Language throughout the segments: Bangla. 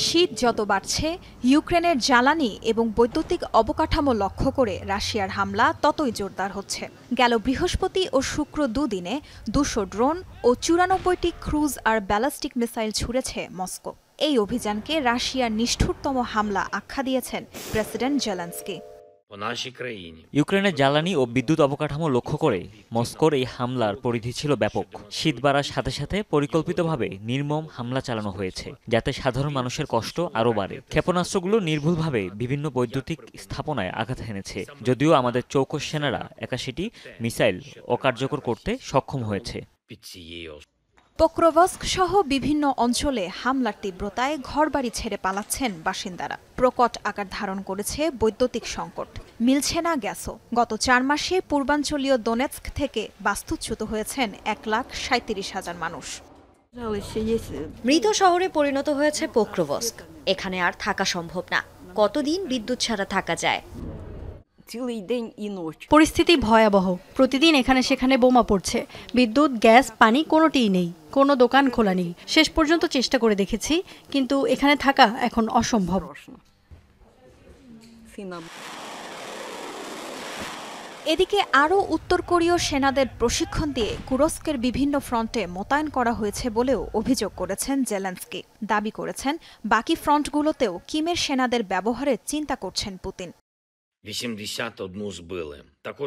শীত যত বাড়ছে, ইউক্রেনের জ্বালানি এবং বৈদ্যুতিক অবকাঠামো লক্ষ্য করে রাশিয়ার হামলা ততই জোরদার হচ্ছে। গেল বৃহস্পতি ও শুক্র দুদিনে ২০০ ড্রোন ও ৯৪টি ক্রুজ আর ব্যালিস্টিক মিসাইল ছুড়েছে মস্কো। এই অভিযানকে রাশিয়ার নিষ্ঠুরতম হামলা আখ্যা দিয়েছেন প্রেসিডেন্ট জেলেনস্কি। ইউক্রেনের জ্বালানি ও বিদ্যুৎ অবকাঠামো লক্ষ্য করে মস্কোর এই হামলার পরিধি ছিল ব্যাপক। শীত বাড়ার সাথে সাথে পরিকল্পিতভাবে নির্মম হামলা চালানো হয়েছে, যাতে সাধারণ মানুষের কষ্ট আরও বাড়ে। ক্ষেপণাস্ত্রগুলো নির্ভুলভাবে বিভিন্ন বৈদ্যুতিক স্থাপনায় আঘাত হেনেছে, যদিও আমাদের চৌকস সেনারা ৮১টি মিসাইল অকার্যকর করতে সক্ষম হয়েছে। পোক্রোভস্ক সহ বিভিন্ন অঞ্চলে হামলার তীব্রতায় ঘরবাড়ি ছেড়ে পালাচ্ছেন বাসিন্দারা। প্রকট আকার ধারণ করেছে বৈদ্যুতিক সংকট, মিলছে না গ্যাসও। গত ৪ মাসে পূর্বাঞ্চলীয় দোনেৎস্ক থেকে বাস্তুচ্যুত হয়েছেন ১,৩৭,০০০ মানুষ। মৃত শহরে পরিণত হয়েছে পোক্রোভস্ক। এখানে আর থাকা সম্ভব না। কতদিন বিদ্যুৎ ছাড়া থাকা যায়? পরিস্থিতি ভয়াবহ। প্রতিদিন এখানে সেখানে বোমা পড়ছে। বিদ্যুৎ, গ্যাস, পানি কোনোটিই নেই। কোনো দোকান খোলা নেই। শেষ পর্যন্ত চেষ্টা করে দেখেছি, কিন্তু এখানে থাকা এখন অসম্ভব। এদিকে আরও উত্তর কোরীয় সেনাদের প্রশিক্ষণ দিয়ে কুরস্কের বিভিন্ন ফ্রন্টে মোতায়েন করা হয়েছে বলেও অভিযোগ করেছেন জেলেনস্কি। দাবি করেছেন বাকি ফ্রন্টগুলোতেও কিমের সেনাদের ব্যবহারের চিন্তা করছেন পুতিন।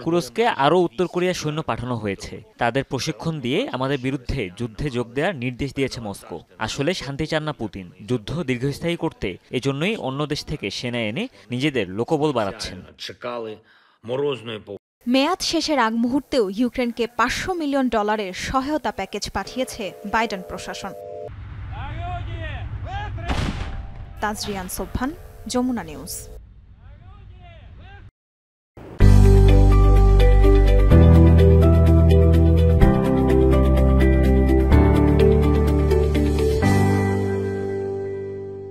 কুরস্কে আরও উত্তর কোরিয়ার সৈন্য পাঠানো হয়েছে। তাদের প্রশিক্ষণ দিয়ে আমাদের বিরুদ্ধে যুদ্ধে যোগ দেওয়ার নির্দেশ দিয়েছে মস্কো। আসলে শান্তি চান না পুতিন, যুদ্ধ দীর্ঘস্থায়ী করতে এজন্যই অন্য দেশ থেকে সেনা এনে নিজেদের লোকবল বাড়াচ্ছেন। মেয়াদ শেষের আগ মুহূর্তেও ইউক্রেনকে $৫০০ মিলিয়ন সহায়তা প্যাকেজ পাঠিয়েছে বাইডেন প্রশাসন। তাজরিয়ান সোবহান, যমুনা নিউজ।